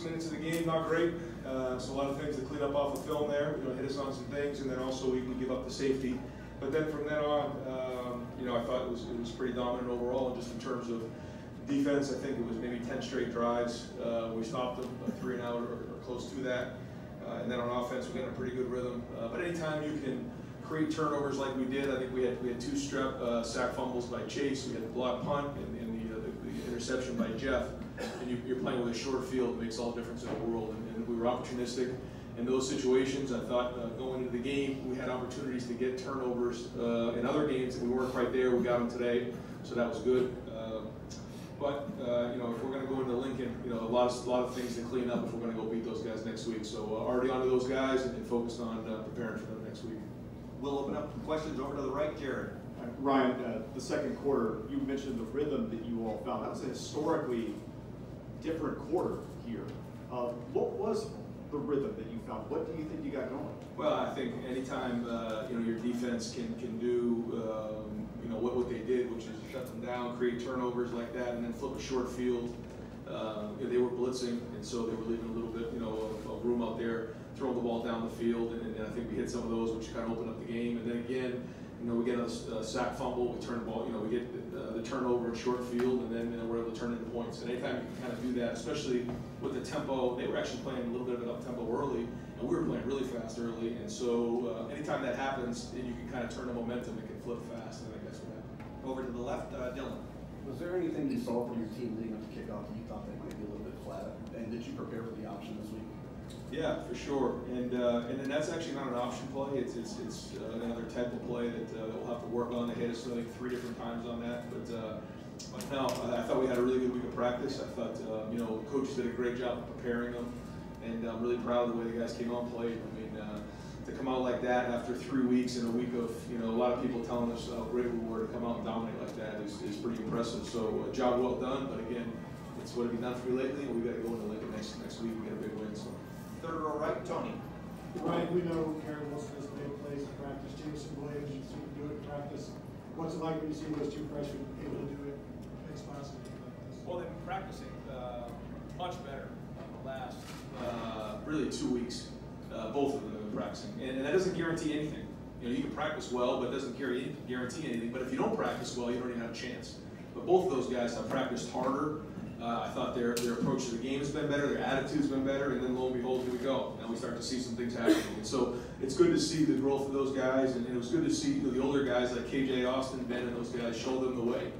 first minutes of the game, not great. So a lot of things to clean up off of film there. Hit us on some things, and then also we give up the safety. But then from then on, I thought it was pretty dominant overall, just in terms of defense. I think it was maybe 10 straight drives. We stopped them 3 and out or close to that. And then on offense, we got in a pretty good rhythm. But anytime you can create turnovers like we did, I think we had 2 sack fumbles by Chase. We had the block punt and the interception by Jeff. And you're playing with a short field, it makes all the difference in the world. And we were opportunistic in those situations. I thought going into the game, we had opportunities to get turnovers in other games, and we weren't quite there. We got them today, so that was good. But if we're going to go into Lincoln, a lot of things to clean up if we're going to go beat those guys next week. So already onto those guys and focused on preparing for them next week. We'll open up questions over to the right, Jared. Ryan, the second quarter, you mentioned the rhythm that you all found. That was a historically different quarter here. What was the rhythm that you found? What do you think you got going? Well, I think anytime your defense can do what they did, which is shut them down, create turnovers like that, and then flip a short field. They were blitzing, and so they were leaving a little bit of room out there, throwing the ball down the field, and I think we hit some of those, which kind of opened up the game. And then again, we get a sack fumble, we turn the ball, we get the turnover in short field, and then we're able to turn it into points. And anytime you can kind of do that, especially with the tempo, they were actually playing a little bit of an up-tempo early, and we were playing really fast early. And so anytime that happens, and you can kind of turn the momentum, it can flip fast, and I think that's what happened. Over to the left, Dylan. Was there anything you saw from your team leading up to kickoff that you thought they might be a little bit flat? And did you prepare for the option this week? Yeah, for sure. And then that's actually not an option play. It's another type of play that we'll have to work on. They hit us like 3 different times on that. But no, I thought we had a really good week of practice. I thought coaches did a great job of preparing them, and I'm really proud of the way the guys came out and played. I mean, to come out like that after 3 weeks and a week of a lot of people telling us how great we were, to come out and dominate like that is pretty impressive. So job well done. But again, it's what have you done for me lately, and we got to go into Lincoln next week. We got a big win. So. Third row right, Tony. Ryan, we know Karen Wilson has made plays in practice. Jameson Williams, you see him do it in practice. What's it like when you see those 2 freshmen able to do it in spots like this? Well, they've been practicing much better than the last. Really 2 weeks, both of them have been practicing. And that doesn't guarantee anything. You can practice well, but it doesn't guarantee anything. But if you don't practice well, you don't even have a chance. But both of those guys have practiced harder. I thought their approach to the game has been better, their attitude's been better, and then lo and behold, here we go. Now we start to see some things happening. And so it's good to see the growth of those guys, and it was good to see the older guys like KJ Austin, Ben, and those guys show them the way.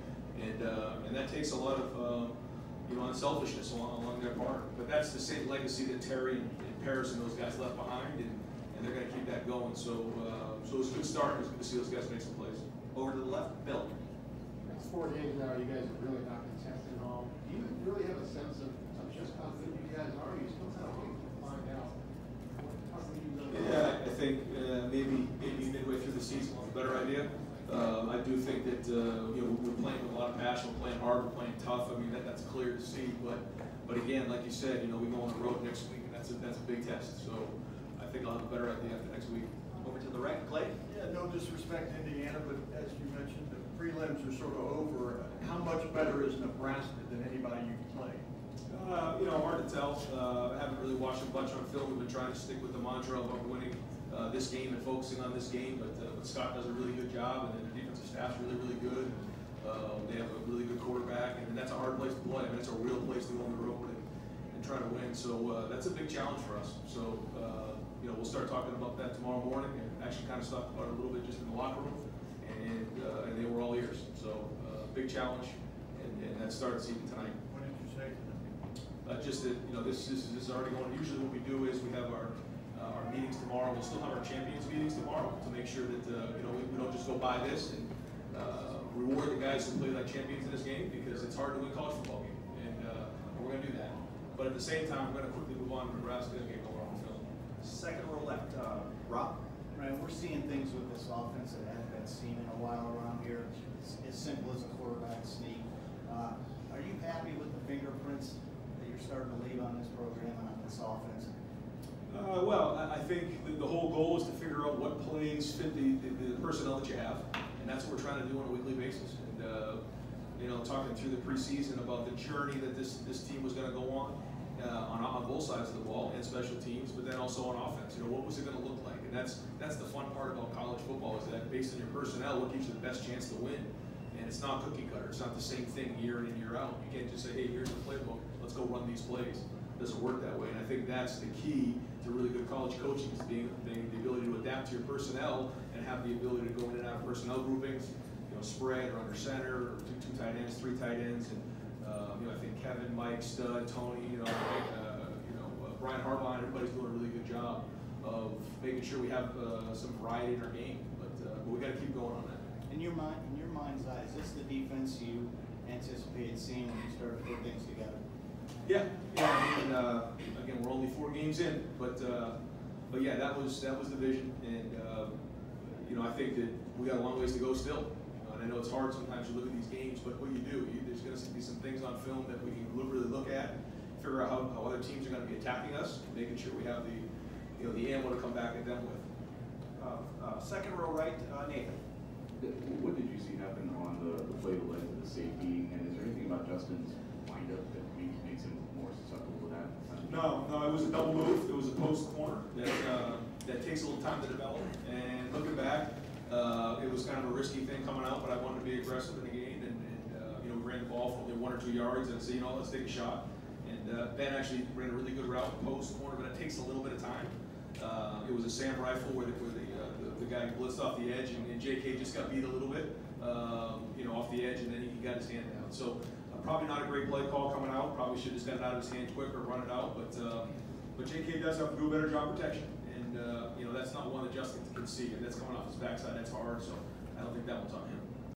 And that takes a lot of unselfishness along their part. But that's the same legacy that Terry and Paris and those guys left behind, and they're going to keep that going. So it was a good start. It was good to see those guys make some plays. Over to the left, Bill. It's 4 games now. You guys are really not contesting home. Do you really have a sense of just how good you guys are? You still kind of waiting to find out. Yeah, I think maybe midway through the season we'll have a better idea. I do think that we're playing with a lot of passion, we're playing hard, we're playing tough. I mean that's clear to see. But again, like you said, we go on the road next week, and that's a big test. So I think I'll have a better idea after next week. Over to the right, Clay. Yeah, no disrespect to Indiana, but as you mentioned, the prelims are sort of over. How much better is Nebraska than anybody you can play? Hard to tell. I haven't really watched a bunch on film. We've been trying to stick with the mantra of winning this game and focusing on this game. But Scott does a really good job, and then the defensive staff's really, really good. They have a really good quarterback, and that's a hard place to play. I mean, it's a real place to go on the road and try to win. So that's a big challenge for us. So we'll start talking about that tomorrow morning, and actually kind of talked about it a little bit just in the locker room, and they were all ears. So big challenge, and that starts even tonight. What did you say to them? Just that this is already going. Usually what we do is we have our meetings tomorrow. We'll still have our champions meetings tomorrow to make sure that we don't just go buy this and reward the guys who play like champions in this game, because it's hard to win a college football game, and we're going to do that. But at the same time, we're going to quickly move on to Nebraska and get going on film. Second row left, Rob. Right, we're seeing things with this offense that haven't been seen in a while around here. It's as simple as a quarterback sneak. Are you happy with the fingerprints that you're starting to leave on this program and on this offense? Well, I think the whole goal is to figure out what plays fit the personnel that you have, and that's what we're trying to do on a weekly basis. And talking through the preseason about the journey that this team was going to go on, on both sides of the ball and special teams, but then also on offense. You know, what was it going to look like? And that's the fun part about college football, is that based on your personnel, what gives you the best chance to win. And it's not cookie cutter. It's not the same thing year in and year out. You can't just say, hey, here's the playbook, let's go run these plays. It doesn't work that way. And I think that's the key to really good college coaching, is being the ability to adapt to your personnel and have the ability to go in and out of personnel groupings, you know, spread or under center, or two tight ends, three tight ends. And you know, I think Kevin, Mike, Stud, Tony, Brian Harbaugh, everybody's doing a really good job of making sure we have some variety in our game. But we got to keep going on that. In your mind's eye, is this the defense you anticipated seeing when you started to put things together? Yeah. I mean, again, we're only 4 games in, but yeah, that was the vision, and you know, I think that we got a long ways to go still. And I know it's hard sometimes to look at these games, but what you do, there's going to be some things on film that we can really look at, figure out how other teams are going to be attacking us, making sure we have the ammo to come back at them with. Second row right, Nathan. What did you see happen on the play that led to the safety? And is there anything about Justin's windup that makes him more susceptible to that? No, it was a double move. It was a post corner that takes a little time to develop. And looking back, it was kind of a risky thing coming out, but I wanted to be aggressive in the game, and you know, we ran the ball for only 1 or 2 yards, and I said, you know, let's take a shot. And Ben actually ran a really good route post corner, but it takes a little bit of time. It was a Sam rifle where the guy blitzed off the edge, and JK just got beat a little bit, you know, off the edge, and then he got his hand down. So probably not a great play call coming out. Probably should have just got it out of his hand quicker, run it out. But JK does have to do a better job protection, and you know, that's not one that Justin can see, and that's coming off his backside. That's hard. So I don't think that one's on him.